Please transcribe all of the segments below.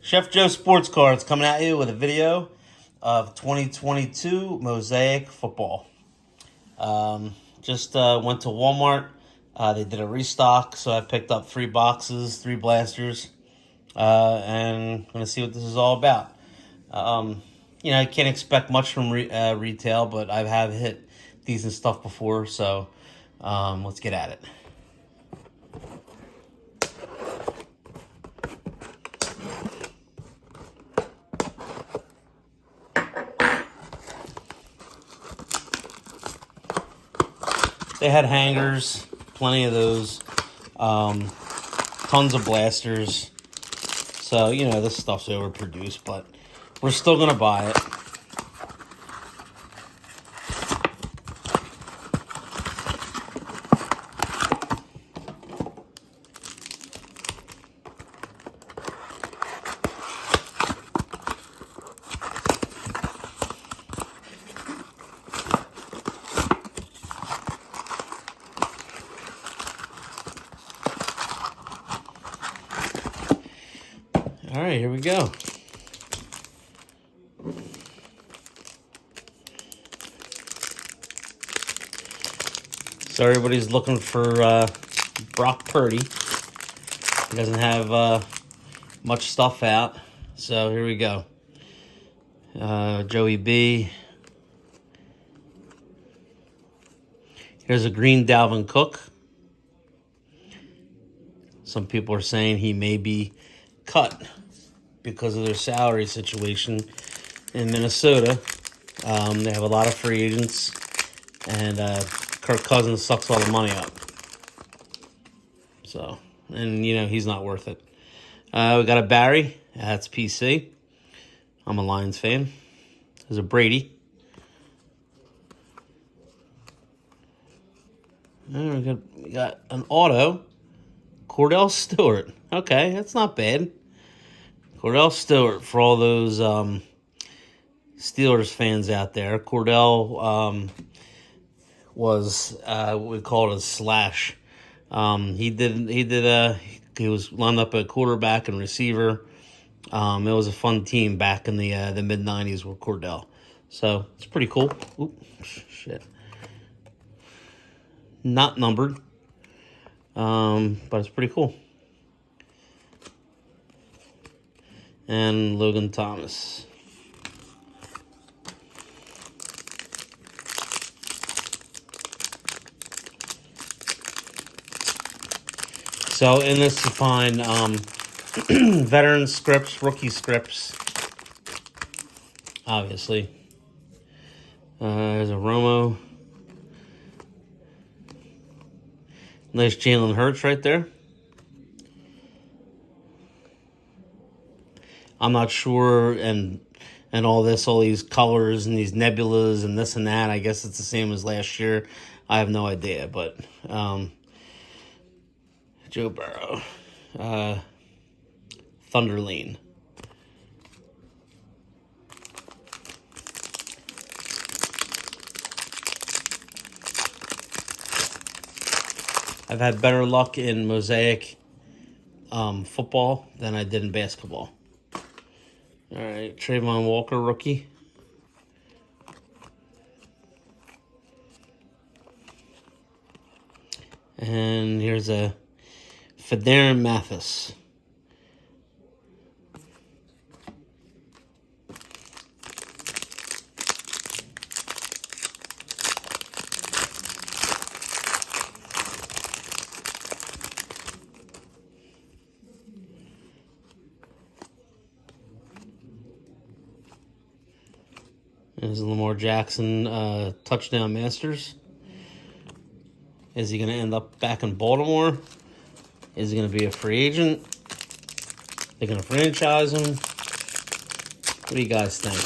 Chef Joe Sports Cards coming at you with a video of 2022 Mosaic football. Just went to Walmart. They did a restock, so I picked up 3 boxes, 3 blasters, and I'm going to see what this is all about. I can't expect much from retail, but I have hit decent stuff before, so let's get at it. They had hangers, plenty of those, tons of blasters. So, this stuff's overproduced, but we're still going to buy it. All right, here we go. So everybody's looking for Brock Purdy. He doesn't have much stuff out. So here we go. Joey B. Here's a green Dalvin Cook. Some people are saying he may be cut because of their salary situation in Minnesota. They have a lot of free agents, and Kirk Cousins sucks all the money up. So, and he's not worth it. We got a Barry. That's PC. I'm a Lions fan. There's a Brady. And we got an auto. Cordell Stewart. Okay, that's not bad. Cordell Stewart, for all those Steelers fans out there. Cordell was what we call it a slash. He was lined up at quarterback and receiver. It was a fun team back in the mid '90s with Cordell, so it's pretty cool. Oop, shit, not numbered, but it's pretty cool. And Logan Thomas. So in this you find veteran scripts, rookie scripts, obviously. There's a Romo. Nice Jalen Hurts right there. I'm not sure, and all these colors and these nebulas and this and that. I guess it's the same as last year. I have no idea, but Joe Burrow, Thunderlean. I've had better luck in Mosaic football than I did in basketball. All right, Trayvon Walker, rookie. And here's a Federn Mathis. There's Lamar Jackson, touchdown masters. Is he going to end up back in Baltimore? Is he going to be a free agent? They're going to franchise him? What do you guys think?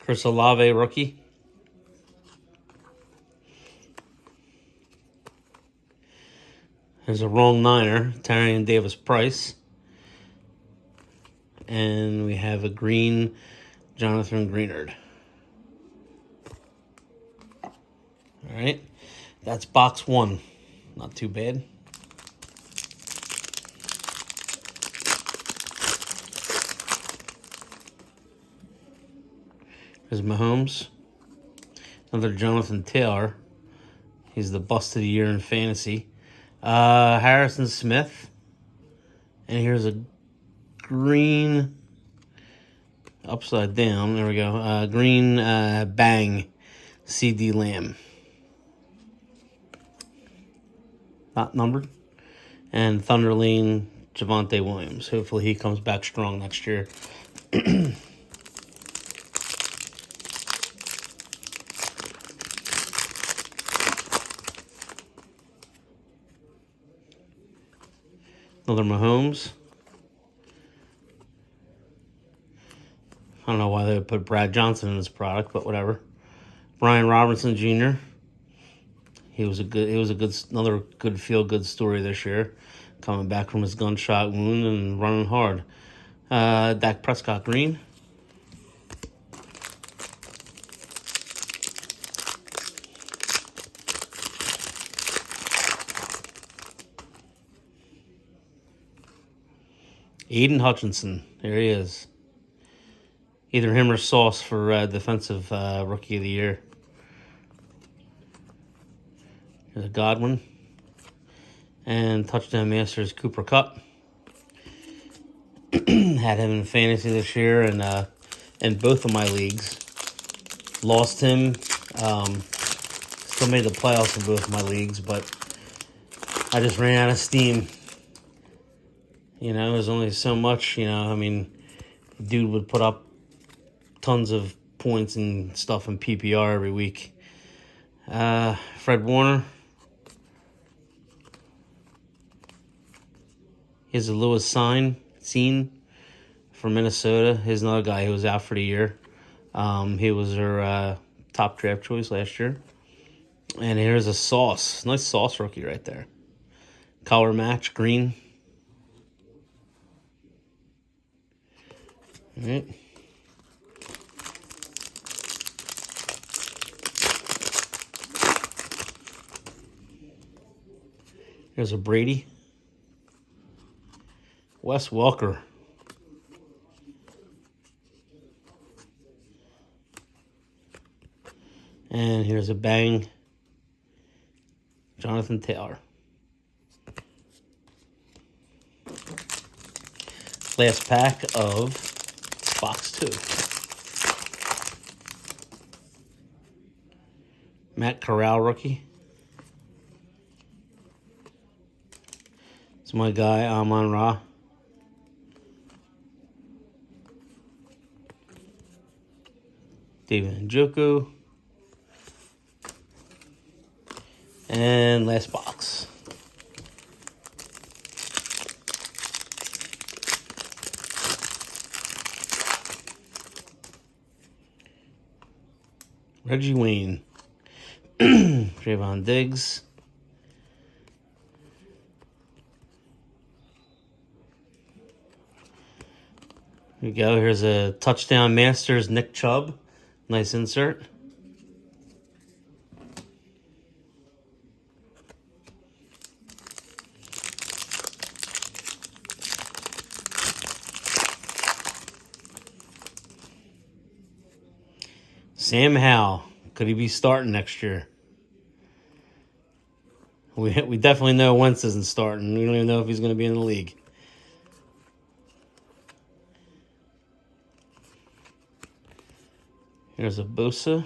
Chris Olave, rookie. There's a wrong Niner, Tyrion Davis-Price. And we have a green Jonathan Greenard. All right, that's box one. Not too bad. Here's Mahomes. Another Jonathan Taylor. He's the bust of the year in fantasy. Harrison Smith. And here's a green upside down. There we go. Green bang CD Lamb. Not numbered. And Thunder Lane Javonte Williams. Hopefully he comes back strong next year. Another Mahomes. I don't know why they would put Brad Johnson in this product, but whatever. Brian Robinson Jr. He was another good feel-good story this year, coming back from his gunshot wound and running hard. Dak Prescott green. Aiden Hutchinson, there he is. Either him or Sauce for defensive rookie of the year. There's a Godwin. And touchdown masters Cooper Kupp. Had him in fantasy this year and in both of my leagues. Lost him. Still made the playoffs in both of my leagues, but I just ran out of steam. You know, there's only so much, you know. I mean, dude would put up tons of points and stuff in PPR every week. Fred Warner. Here's a Lewis Scene from Minnesota. Here's another guy who was out for the year. He was our top draft choice last year. And here's a Sauce. Nice Sauce rookie right there. Color match, green. All right. Here's a Brady. Wes Welker. And here's a bang. Jonathan Taylor. Last pack of box 2. Matt Corral rookie. It's my guy, Amon-Ra. David Njoku. And last box. Reggie Wayne. Trayvon Diggs. Here we go. Here's a touchdown Masters Nick Chubb. Nice insert. Sam Howell. Could he be starting next year? We definitely know Wentz isn't starting. We don't even know if he's going to be in the league. Here's a Bosa.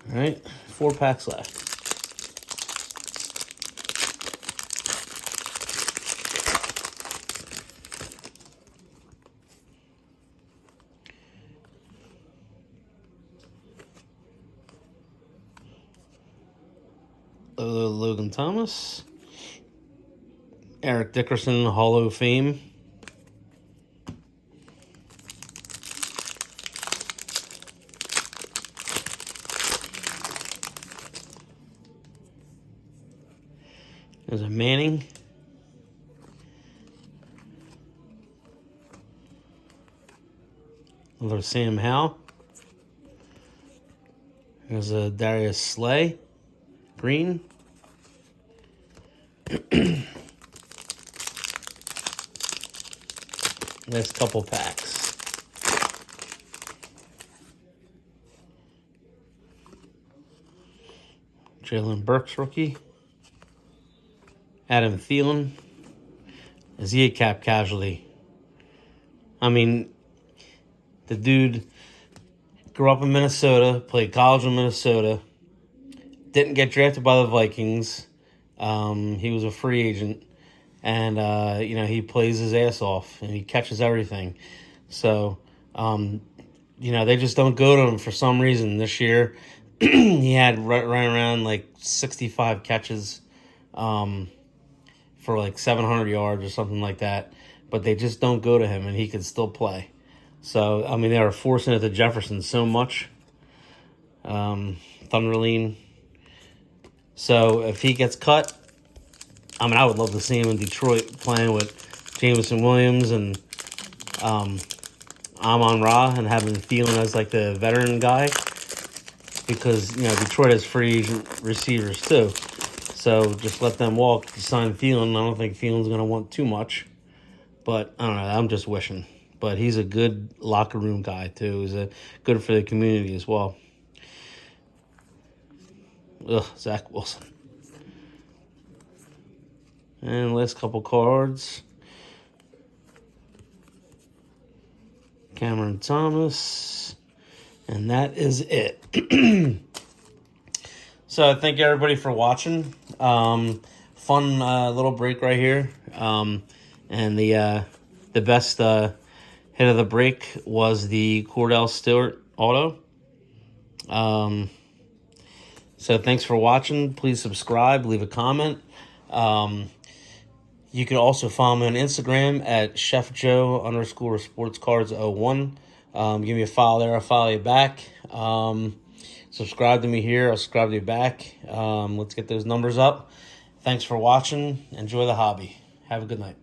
All right, 4 packs left. Logan Thomas. Eric Dickerson, Hall of Fame. There's a Manning. Another Sam Howell. There's a Darius Slay, green. Next couple packs. Jalen Burks, rookie. Adam Thielen. Is he a cap casualty? I mean, the dude grew up in Minnesota, played college in Minnesota, didn't get drafted by the Vikings. He was a free agent, and he plays his ass off and he catches everything. So, they just don't go to him for some reason. This year, he had right around like 65 catches, for like 700 yards or something like that. But they just don't go to him, and he can still play. So, I mean, they are forcing it to Jefferson so much. Thunderline. So, if he gets cut, I mean, I would love to see him in Detroit playing with Jameson Williams and Amon-Ra and having Thielen as like the veteran guy. Because, Detroit has free agent receivers too. So, just let them walk. You sign Thielen. I don't think Thielen's going to want too much. But, I don't know. I'm just wishing. But he's a good locker room guy, too. He's good for the community as well. Zach Wilson. And last couple cards. Cameron Thomas. And that is it. So, thank you, everybody, for watching. Fun little break right here. And the best hit of the break was the Cordell Stewart auto. So thanks for watching. Please subscribe, leave a comment. You can also follow me on Instagram at chefjoe_sportscards01. Give me a follow there. I'll follow you back. Subscribe to me here. I'll subscribe to you back. Let's get those numbers up. Thanks for watching. Enjoy the hobby. Have a good night.